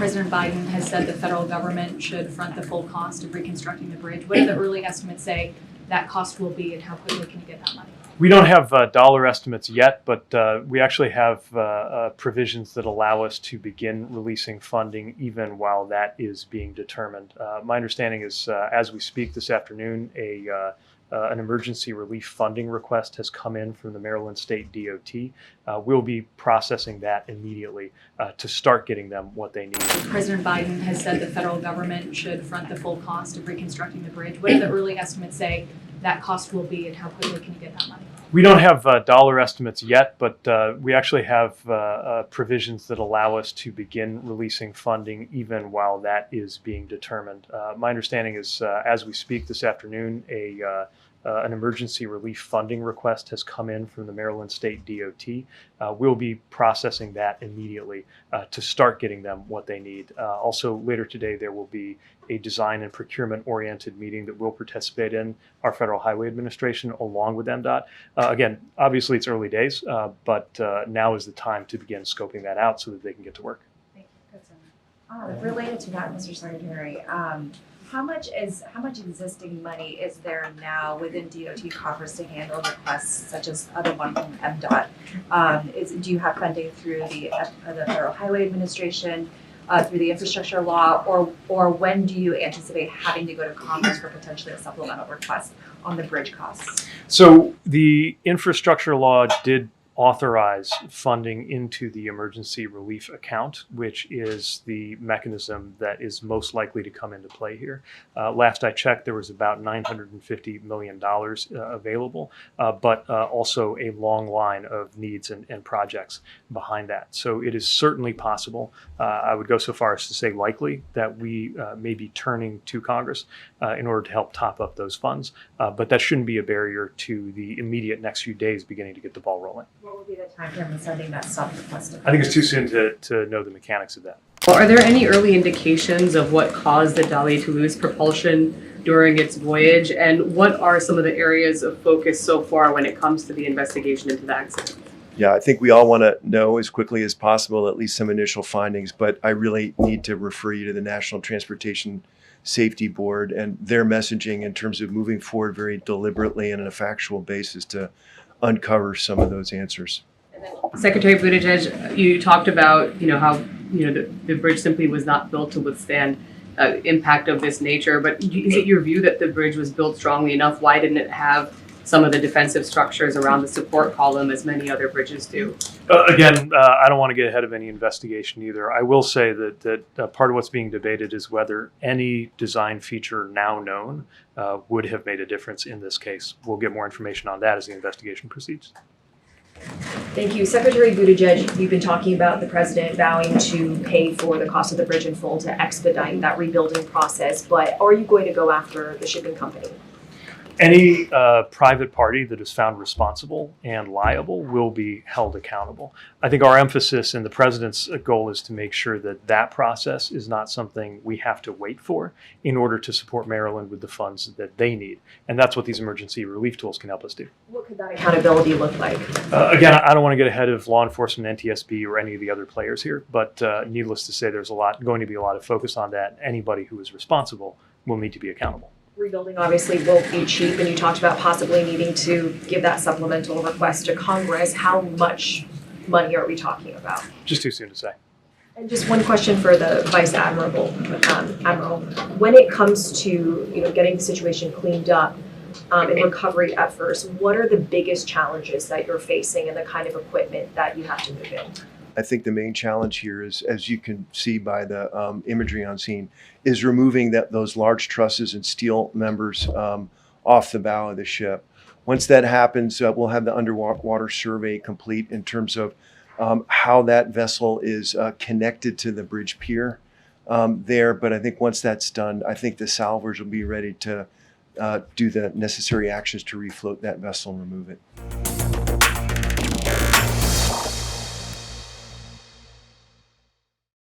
President Biden has said the federal government should front the full cost of reconstructing the bridge. What do the early estimates say that cost will be, and how quickly can you get that money? We don't have dollar estimates yet, but we actually have provisions that allow us to begin releasing funding even while that is being determined. My understanding is, as we speak this afternoon, an emergency relief funding request has come in from the Maryland State DOT. We'll be processing that immediately to start getting them what they need. President Biden has said the federal government should front the full cost of reconstructing the bridge. What do the early estimates say that cost will be, and how quickly can you get that money? We don't have dollar estimates yet, but we actually have provisions that allow us to begin releasing funding even while that is being determined. My understanding is, as we speak this afternoon, an emergency relief funding request has come in from the Maryland State DOT. We'll be processing that immediately to start getting them what they need. Also, later today, there will be a design and procurement-oriented meeting that we'll participate in, our Federal Highway Administration, along with MDOT. Again, obviously it's early days, but now is the time to begin scoping that out so that they can get to work. Thank you. Good. Related to that, Mr. Secretary, how much existing money is there now within DOT coffers to handle requests such as the one from MDOT? Do you have funding through the Federal Highway Administration, through the infrastructure law, or when do you anticipate having to go to Congress for potentially a supplemental request on the bridge costs? So the infrastructure law did authorize funding into the emergency relief account, which is the mechanism that is most likely to come into play here. Last I checked, there was about $950 million available, but also a long line of needs and projects behind that. So it is certainly possible, I would go so far as to say likely, that we may be turning to Congress in order to help top up those funds, but that shouldn't be a barrier to the immediate next few days beginning to get the ball rolling. What would be the time frame of sending that sub request? I think it's too soon to know the mechanics of that. Well, are there any early indications of what caused the Dolly to lose propulsion during its voyage? And what are some of the areas of focus so far when it comes to the investigation into the accident? Yeah, I think we all want to know as quickly as possible at least some initial findings, but I really need to refer you to the National Transportation Safety Board and their messaging in terms of moving forward very deliberately and on a factual basis to uncover some of those answers. Secretary Buttigieg, you talked about how the bridge simply was not built to withstand impact of this nature. But is it your view that the bridge was built strongly enough? Why didn't it have some of the defensive structures around the support column as many other bridges do? Again, I don't want to get ahead of any investigation either. I will say that part of what's being debated is whether any design feature now known would have made a difference in this case. We'll get more information on that as the investigation proceeds. Thank you. Secretary Buttigieg, you've been talking about the president vowing to pay for the cost of the bridge in full to expedite that rebuilding process, but are you going to go after the shipping company? Any private party that is found responsible and liable will be held accountable. I think our emphasis and the president's goal is to make sure that that process is not something we have to wait for in order to support Maryland with the funds that they need. And that's what these emergency relief tools can help us do. What could that accountability look like? Again, I don't want to get ahead of law enforcement, NTSB, or any of the other players here, but needless to say, there's going to be a lot of focus on that. Anybody who is responsible will need to be accountable. Rebuilding obviously won't be cheap, and you talked about possibly needing to give that supplemental request to Congress. How much money are we talking about? Just too soon to say. And just one question for the Vice Admiral. When it comes to getting the situation cleaned up and recovery efforts, what are the biggest challenges that you're facing and the kind of equipment that you have to move in? I think the main challenge here is, as you can see by the imagery on scene, is removing those large trusses and steel members off the bow of the ship. Once that happens, we'll have the underwater survey complete in terms of how that vessel is connected to the bridge pier there. But I think once that's done, I think the salvors will be ready to do the necessary actions to refloat that vessel and remove it.